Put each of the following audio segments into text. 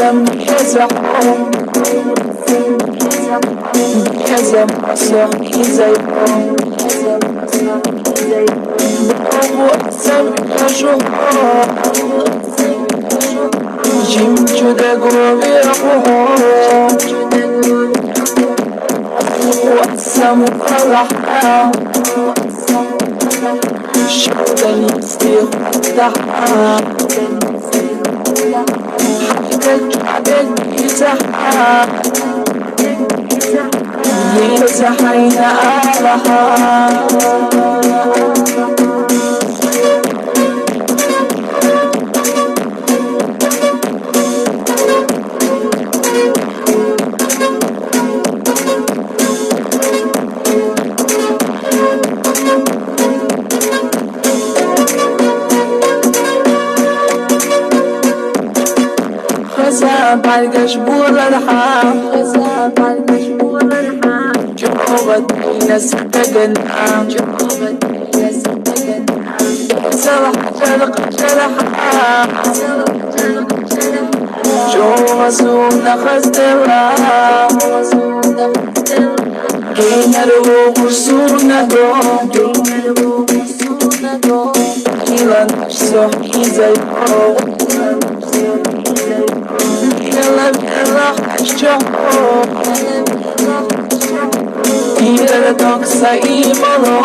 وأسم كذا كذا مصر زي وأسم كشوف جيم جدا قوي وأسم فرحة شغل يصير فتحة حبك يزحها يزحين آلها خزاب عالقشبور الحام جوبت ناس تقنعم سرح جرق جرحام جو غزونا خزدرام كينا روح وسونا دوم كيلا نفسه إزاي يلا بنروح الشهور يلا تقصى إيمانو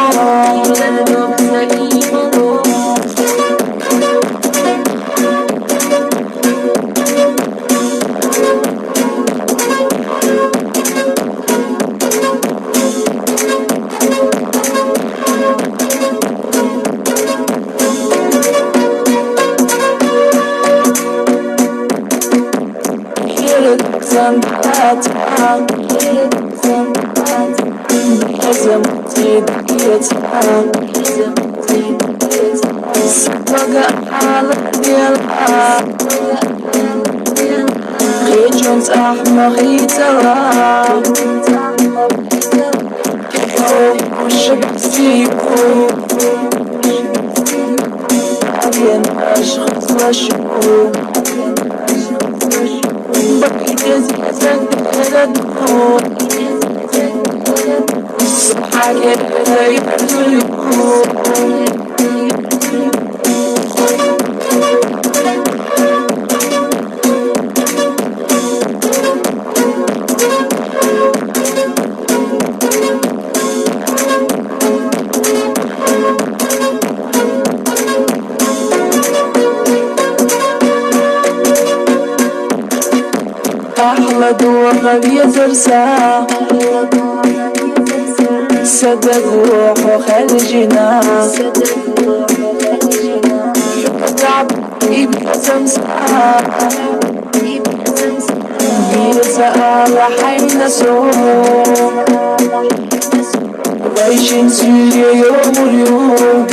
زنباتها لازم تديتها صدق حالك ديالها غيجونت أحمق يترى كيفو وشبتيكو عين أشخص وشكو بقيت زيادة الدخول صحاك يبدو أحمد وغبي زرسا صدق روحه خلجنا تعب يبقى زمسا يسأل حين سوم وعيشين سوريا يوم اليوم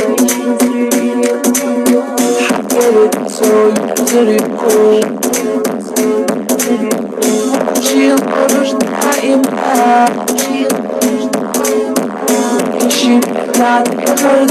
حكرت سوي تركو شيل قرش دائما شيل تعتبر